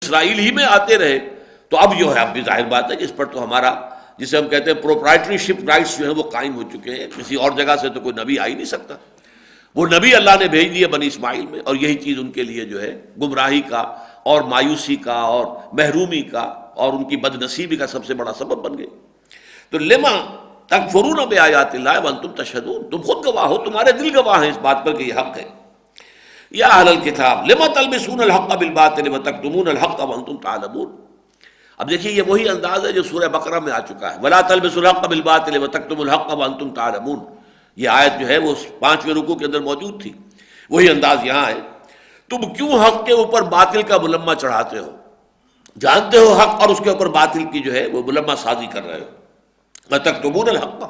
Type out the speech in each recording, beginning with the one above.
اسرائیل ہی میں آتے رہے تو اب جو ہے اب بھی ظاہر بات ہے کہ اس پر تو ہمارا جسے ہم کہتے ہیں پروپرائٹری شپ رائٹس جو ہیں وہ قائم ہو چکے ہیں. کسی اور جگہ سے تو کوئی نبی آ ہی نہیں سکتا. وہ نبی اللہ نے بھیج دیے بنی اسماعیل میں، اور یہی چیز ان کے لیے جو ہے گمراہی کا اور مایوسی کا اور محرومی کا اور ان کی بد نصیبی کا سب سے بڑا سبب بن گئے. تو لما تکفرون بآیات اللہ وانتم تشہدون، تم خود گواہ ہو، تمہارے دل گواہ ہیں اس بات پر کہ یہ حق ہے. یا اہل الکتاب لما تلبسون الحق بالباطل وتکتمون الحق وانتم تعلمون. اب دیکھیے یہ وہی انداز ہے جو سورہ بقرہ میں آ چکا ہے، ولا تلبسوا الحق بالباطل وتکتموا الحق وانتم تعلمون. یہ آیت جو ہے وہ 5ویں رکوع کے اندر موجود تھی، وہی انداز یہاں ہے. تم کیوں حق کے اوپر باطل کا ملمہ چڑھاتے ہو، جانتے ہو حق اور اس کے اوپر باطل کی جو ہے وہ ملمہ سازی کر رہے ہو. وتکتمون الحق،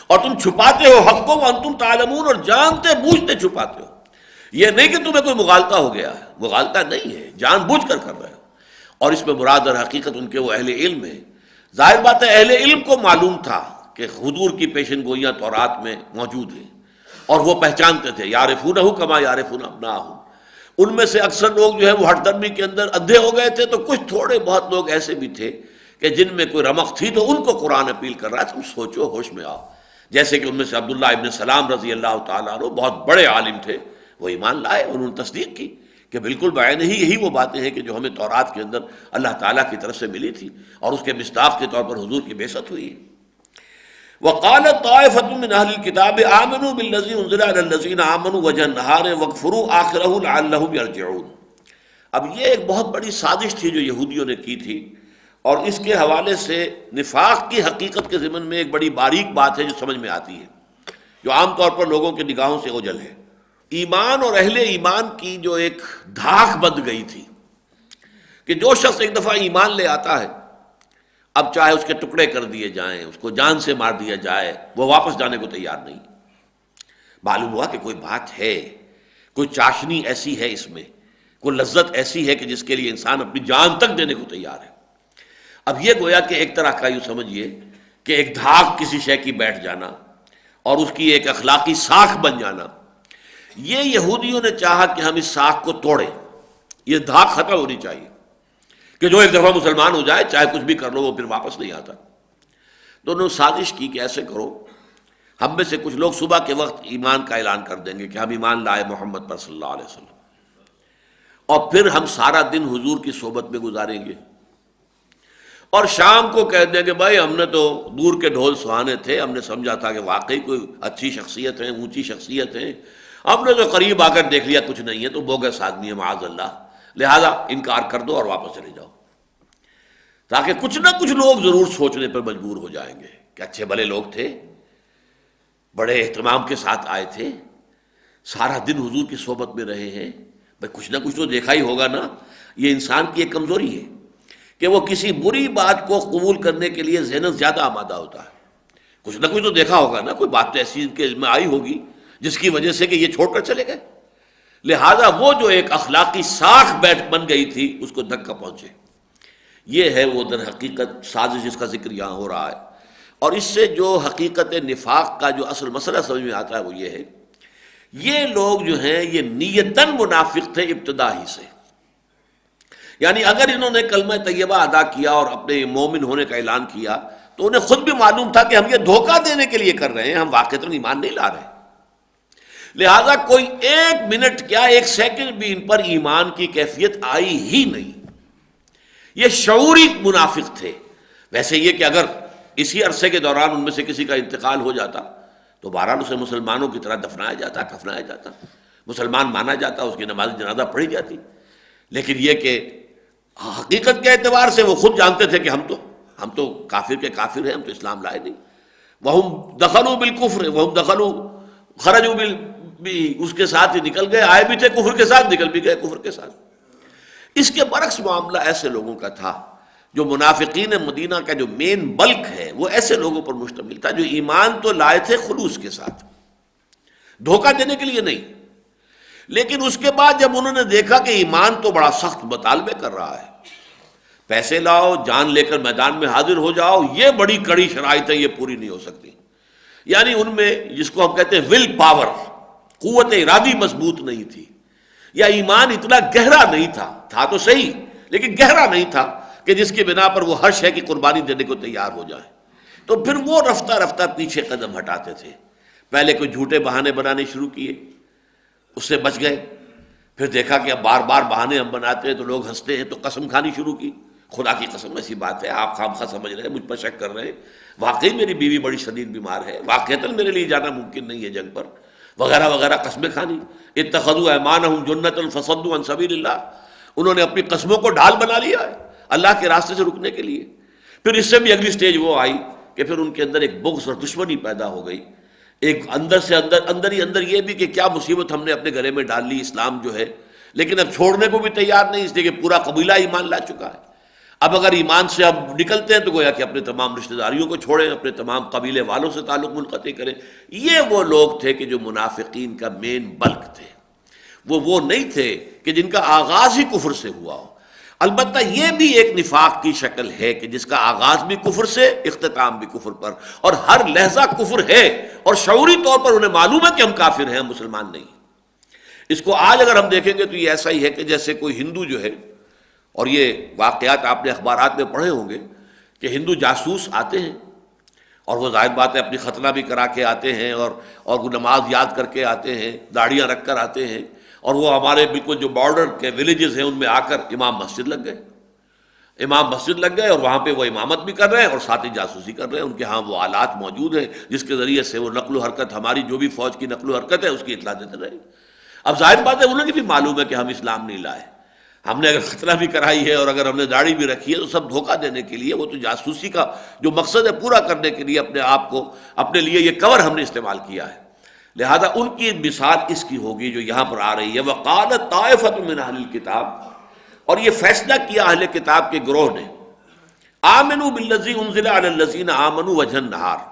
اور تم چھپاتے ہو حق کو، وانتم تعلمون، اور جانتے بوجھتے چھپاتے ہو. یہ نہیں کہ تمہیں کوئی مغالطہ ہو گیا ہے، مغالطہ نہیں ہے، جان بوجھ کر رہے ہو. اور اس میں مراد اور حقیقت ان کے وہ اہل علم ہے. ظاہر بات ہے اہل علم کو معلوم تھا کہ حضور کی پیشن گوئیاں تورات میں موجود ہیں، اور وہ پہچانتے تھے. یعرفونہ کما یعرفون ابناءہم. ان میں سے اکثر لوگ جو ہے وہ ہٹ درمی کے اندر اندھے ہو گئے تھے، تو کچھ تھوڑے بہت لوگ ایسے بھی تھے کہ جن میں کوئی رمق تھی، تو ان کو قرآن اپیل کر رہا ہے تم سوچو، ہوش میں آؤ. جیسے کہ ان میں سے عبداللہ ابن سلام رضی اللہ تعالیٰ عنہ بہت بڑے عالم تھے، وہ ایمان لائے، انہوں نے تصدیق کی کہ بالکل بعین ہی یہی وہ باتیں ہیں کہ جو ہمیں تورات کے اندر اللہ تعالیٰ کی طرف سے ملی تھی، اور اس کے مصداق کے طور پر حضور کی بعثت ہوئی. وقالت طائفة من اہل الکتاب آمنوا بالذی انزل علی الذین آمنوا وجہ النہار واکفروا آخرہ لعلہم یرجعون. اب یہ ایک بہت بڑی سازش تھی جو یہودیوں نے کی تھی، اور اس کے حوالے سے نفاق کی حقیقت کے ضمن میں ایک بڑی باریک بات ہے جو سمجھ میں آتی ہے، جو عام طور پر لوگوں کی نگاہوں سے اوجھل ہے. ایمان اور اہل ایمان کی جو ایک دھاک بند گئی تھی کہ جو شخص ایک دفعہ ایمان لے آتا ہے، اب چاہے اس کے ٹکڑے کر دیے جائیں، اس کو جان سے مار دیا جائے، وہ واپس جانے کو تیار نہیں. معلوم ہوا کہ کوئی بات ہے، کوئی چاشنی ایسی ہے اس میں، کوئی لذت ایسی ہے کہ جس کے لیے انسان اپنی جان تک دینے کو تیار ہے. اب یہ گویا کہ ایک طرح کا یوں سمجھیے کہ ایک دھاک کسی شے کی بیٹھ جانا اور اس کی ایک اخلاقی ساکھ بن جانا. یہ یہودیوں نے چاہا کہ ہم اس ساکھ کو توڑیں، یہ دھاک ختم ہونی چاہیے کہ جو ایک دفعہ مسلمان ہو جائے چاہے کچھ بھی کر لو وہ پھر واپس نہیں آتا. تو انہوں نے سازش کی کہ ایسے کرو، ہم میں سے کچھ لوگ صبح کے وقت ایمان کا اعلان کر دیں گے کہ ہم ایمان لائے محمد پر صلی اللہ علیہ وسلم، اور پھر ہم سارا دن حضور کی صحبت میں گزاریں گے، اور شام کو کہہ دیں کہ بھائی ہم نے تو دور کے ڈھول سہانے تھے، ہم نے سمجھا تھا کہ واقعی کوئی اچھی شخصیت ہے، اونچی شخصیت ہے، ہم نے تو قریب آ کر دیکھ لیا کچھ نہیں ہے، تو بوگس آدمی ہے معاذ اللہ، لہذا انکار کر دو اور واپس چلے جاؤ. تاکہ کچھ نہ کچھ لوگ ضرور سوچنے پر مجبور ہو جائیں گے کہ اچھے بھلے لوگ تھے، بڑے اہتمام کے ساتھ آئے تھے، سارا دن حضور کی صحبت میں رہے ہیں، بھائی کچھ نہ کچھ تو دیکھا ہی ہوگا نا. یہ انسان کی ایک کمزوری ہے کہ وہ کسی بری بات کو قبول کرنے کے لیے ذہن زیادہ آمادہ ہوتا ہے. کچھ نہ کچھ تو دیکھا ہوگا نا، کوئی بات تو ایسی ان کے علم میں آئی ہوگی جس کی وجہ سے کہ یہ چھوڑ کر چلے گئے. لہذا وہ جو ایک اخلاقی ساکھ بیٹھ بن گئی تھی اس کو دھکا پہنچے. یہ ہے وہ در حقیقت سازش جس کا ذکر یہاں ہو رہا ہے. اور اس سے جو حقیقت نفاق کا جو اصل مسئلہ سمجھ میں آتا ہے وہ یہ ہے، یہ لوگ جو ہیں یہ نیتاً منافق تھے ابتدا ہی سے. یعنی اگر انہوں نے کلمہ طیبہ ادا کیا اور اپنے مومن ہونے کا اعلان کیا تو انہیں خود بھی معلوم تھا کہ ہم یہ دھوکہ دینے کے لیے کر رہے ہیں، ہم واقعتاً ایمان نہیں لا رہے. لہذا کوئی ایک منٹ کیا ایک سیکنڈ بھی ان پر ایمان کی کیفیت آئی ہی نہیں. یہ شعوری منافق تھے. ویسے یہ کہ اگر اسی عرصے کے دوران ان میں سے کسی کا انتقال ہو جاتا تو بہرحال اسے مسلمانوں کی طرح دفنایا جاتا، کفنایا جاتا، مسلمان مانا جاتا، اس کی نماز جنازہ پڑھی جاتی. لیکن یہ کہ حقیقت کے اعتبار سے وہ خود جانتے تھے کہ ہم تو کافر کے کافر ہیں، ہم تو اسلام لائے نہیں. وَهُمْ دَخَلُوا بِالْكُفْرِ وَهُمْ دَخَلُوا خَرَجُوا بھی اس کے ساتھ ہی نکل گئے، آئے بھی تھے کفر کے ساتھ، نکل بھی گئے کفر کے ساتھ. اس کے برعکس معاملہ ایسے لوگوں کا تھا، جو منافقین مدینہ کا جو مین بلک ہے وہ ایسے لوگوں پر مشتمل تھا جو ایمان تو لائے تھے خلوص کے ساتھ، دھوکہ دینے کے لیے نہیں. لیکن اس کے بعد جب انہوں نے دیکھا کہ ایمان تو بڑا سخت مطالبے کر رہا ہے، پیسے لاؤ، جان لے کر میدان میں حاضر ہو جاؤ، یہ بڑی کڑی شرائط ہے، یہ پوری نہیں ہو سکتی. یعنی ان میں جس کو ہم کہتے ہیں ول پاور، قوت ارادی مضبوط نہیں تھی، یا ایمان اتنا گہرا نہیں تھا تو صحیح لیکن گہرا نہیں تھا کہ جس کی بنا پر وہ ہر شے کی قربانی دینے کو تیار ہو جائے. تو پھر وہ رفتہ رفتہ پیچھے قدم ہٹاتے تھے. پہلے کوئی جھوٹے بہانے بنانے شروع کیے، اس سے بچ گئے. پھر دیکھا کہ اب بار بار بہانے ہم بناتے ہیں تو لوگ ہنستے ہیں، تو قسم کھانی شروع کی. خدا کی قسم ایسی بات ہے، آپ خامخواہ سمجھ رہے ہیں، مجھ پر شک کر رہے ہیں، واقعی میری بیوی بڑی شدید بیمار ہے، واقعتاً میرے لیے جانا ممکن نہیں ہے جنگ پر، وغیرہ وغیرہ قسمیں کھانی. اتخذوا ایمانہم جنۃ فصدوا عن سبیل اللہ، انہوں نے اپنی قسموں کو ڈھال بنا لیا ہے اللہ کے راستے سے رکنے کے لیے. پھر اس سے بھی اگلی سٹیج وہ آئی کہ پھر ان کے اندر ایک بغض اور دشمنی پیدا ہو گئی. ایک اندر سے اندر ہی اندر یہ بھی کہ کیا مصیبت ہم نے اپنے گلے میں ڈال لی، اسلام جو ہے، لیکن اب چھوڑنے کو بھی تیار نہیں، اس لیے کہ پورا قبیلہ ایمان لا چکا ہے. اب اگر ایمان سے اب نکلتے ہیں تو گویا کہ اپنے تمام رشتہ داریوں کو چھوڑیں، اپنے تمام قبیلے والوں سے تعلق منقطع کریں. یہ وہ لوگ تھے کہ جو منافقین کا مین بلک تھے. وہ نہیں تھے کہ جن کا آغاز ہی کفر سے ہوا ہو. البتہ یہ بھی ایک نفاق کی شکل ہے کہ جس کا آغاز بھی کفر سے، اختتام بھی کفر پر، اور ہر لہجہ کفر ہے، اور شعوری طور پر انہیں معلوم ہے کہ ہم کافر ہیں، ہم مسلمان نہیں. اس کو آج اگر ہم دیکھیں گے تو یہ ایسا ہی ہے کہ جیسے کوئی ہندو جو ہے، اور یہ واقعات آپ نے اخبارات میں پڑھے ہوں گے کہ ہندو جاسوس آتے ہیں، اور وہ ظاہر بات ہے اپنی ختنہ بھی کرا کے آتے ہیں، اور وہ نماز یاد کر کے آتے ہیں، داڑیاں رکھ کر آتے ہیں، اور وہ ہمارے بالکل جو بارڈر کے ولیجز ہیں ان میں آ کر امام مسجد لگ گئے، اور وہاں پہ وہ امامت بھی کر رہے ہیں اور ساتھ ہی جاسوسی کر رہے ہیں. ان کے ہاں وہ آلات موجود ہیں جس کے ذریعے سے وہ نقل و حرکت، ہماری جو بھی فوج کی نقل و حرکت ہے اس کی اطلاع دیتے رہے. اب ظاہر بات ہے انہیں بھی معلوم ہے کہ ہم اسلام نہیں لائے، ہم نے اگر ختنہ بھی کرائی ہے اور اگر ہم نے داڑھی بھی رکھی ہے تو سب دھوکہ دینے کے لیے. وہ تو جاسوسی کا جو مقصد ہے پورا کرنے کے لیے اپنے آپ کو، اپنے لیے یہ کور ہم نے استعمال کیا ہے. لہذا ان کی مثال اس کی ہوگی جو یہاں پر آ رہی ہے. وَقَالَتْ طَائِفَةٌ مِّنْ أَهْلِ الْكِتَابِ، اور یہ فیصلہ کیا اہل کتاب کے گروہ نے، آمنوا بالذی انزل علی الذین آمنوا وجہ النہار،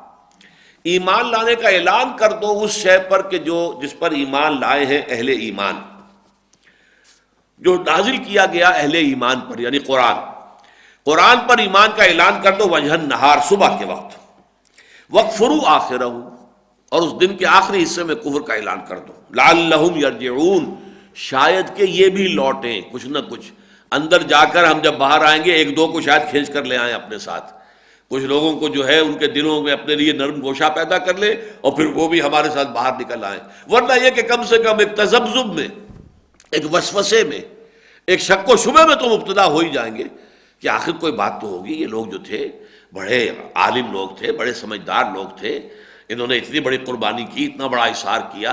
ایمان لانے کا اعلان کر دو اس شے پر کہ جس پر ایمان لائے ہیں اہل ایمان، جو نازل کیا گیا اہل ایمان پر، یعنی قرآن پر ایمان کا اعلان کر دو وجہ النہار، صبح کے وقت. وَاکْفُرُوا آخِرَہُ، اور اس دن کے آخری حصے میں کفر کا اعلان کر دو. لعلہم یرجعون، شاید کہ یہ بھی لوٹیں کچھ نہ کچھ. اندر جا کر ہم جب باہر آئیں گے ایک دو کو شاید کھینچ کر لے آئیں اپنے ساتھ، کچھ لوگوں کو جو ہے ان کے دلوں میں اپنے لیے نرم گوشہ پیدا کر لے اور پھر وہ بھی ہمارے ساتھ باہر نکل آئیں. ورنہ یہ کہ کم سے کم ایک تذبذب میں، ایک وسوسے میں، ایک شک و شبہ میں تو مبتلا ہو ہی جائیں گے کہ آخر کوئی بات تو ہوگی. یہ لوگ جو تھے بڑے عالم لوگ تھے، بڑے سمجھدار لوگ تھے، انہوں نے اتنی بڑی قربانی کی، اتنا بڑا اثار کیا،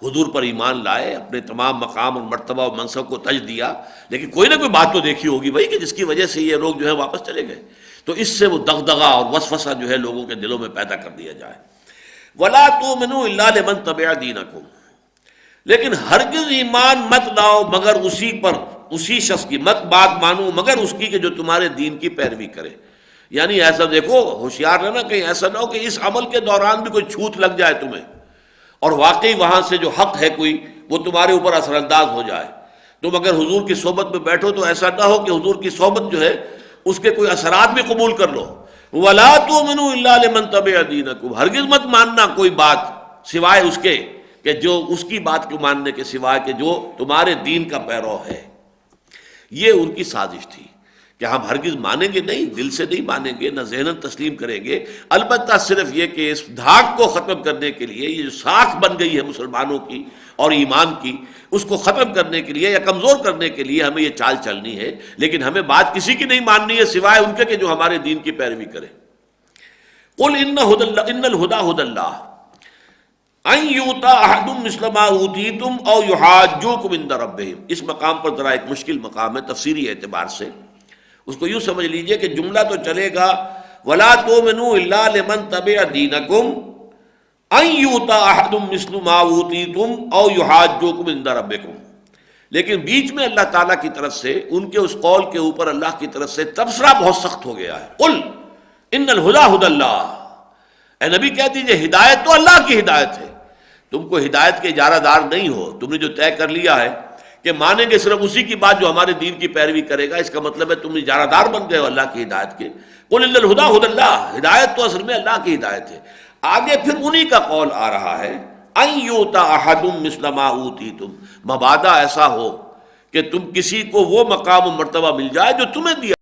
حضور پر ایمان لائے، اپنے تمام مقام اور مرتبہ و منصب کو تج دیا، لیکن کوئی نہ کوئی بات تو دیکھی ہوگی بھائی کہ جس کی وجہ سے یہ لوگ جو ہے واپس چلے گئے. تو اس سے وہ دغدغہ اور وسوسہ جو ہے لوگوں کے دلوں میں پیدا کر دیا جائے. وَلَا تُؤْمِنُوا إِلَّا لِمَن تَبِعَ دِينَكُمْ، لیکن ہرگز ایمان مت لاؤ مگر اسی پر، اسی شخص کی، مت بات مانو مگر اس کی کہ جو تمہارے دین کی پیروی کرے. یعنی ایسا دیکھو، ہوشیار رہنا کہیں ایسا نہ ہو کہ اس عمل کے دوران بھی کوئی چھوت لگ جائے تمہیں اور واقعی وہاں سے جو حق ہے کوئی وہ تمہارے اوپر اثر انداز ہو جائے. تم اگر حضور کی صحبت میں بیٹھو تو ایسا نہ ہو کہ حضور کی صحبت جو ہے اس کے کوئی اثرات بھی قبول کر لو. وَلَا تُؤْمِنُوا إِلَّا لِمَن تَبِعَ دِينَكُمْ، ہرگز مت ماننا کوئی بات سوائے اس کے کہ جو اس کی بات کو ماننے کے سوائے کہ جو تمہارے دین کا پیرو ہے. یہ ان کی سازش تھی کہ ہم ہرگز مانیں گے نہیں، دل سے نہیں مانیں گے، نہ ذہناً تسلیم کریں گے، البتہ صرف یہ کہ اس دھاک کو ختم کرنے کے لیے، یہ جو ساکھ بن گئی ہے مسلمانوں کی اور ایمان کی، اس کو ختم کرنے کے لیے یا کمزور کرنے کے لیے ہمیں یہ چال چلنی ہے. لیکن ہمیں بات کسی کی نہیں ماننی ہے سوائے ان کے کہ جو ہمارے دین کی پیروی کرے. قل ان الہدی ھدی اللہ ان یؤتی احد مثل ما اوتیتم او یحاجوکم عند ربہم. اس مقام پر ذرا ایک مشکل مقام ہے تفسیری اعتبار سے. اس کو یوں سمجھ لیجئے کہ جملہ تو چلے گا وَلَا تُؤْمِنُوا إِلَّا لِمَن تَبِعَ دِينَكُمْ أَن يُؤْتَى أَحَدٌ مِثْلُ مَا أُوتِيتُمْ أَوْ يُحَاجُّوكُمْ عِندَ رَبِّكُمْ. لیکن بیچ میں اللہ تعالیٰ کی طرف سے ان کے اس قول کے اوپر اللہ کی طرف سے تبصرہ بہت سخت ہو گیا ہے. قل ان الہدی ھدی اللہ، اے نبی کہہ دیجئے ہدایت تو اللہ کی ہدایت ہے، تم کو ہدایت کے اجارہ دار نہیں ہو. تم نے جو طے کر لیا ہے کہ مانیں گے صرف اسی کی بات جو ہمارے دین کی پیروی کرے گا، اس کا مطلب ہے تم اجارہ دار بن گئے ہو اللہ کی ہدایت کے. قل ان الہدی ھدی اللہ، ہدایت تو اصل میں اللہ کی ہدایت ہے. آگے پھر انہی کا قول آ رہا ہے ان یؤتی احد مثل ما اوتیتم، مبادا ایسا ہو کہ تم کسی کو وہ مقام و مرتبہ مل جائے جو تمہیں دیا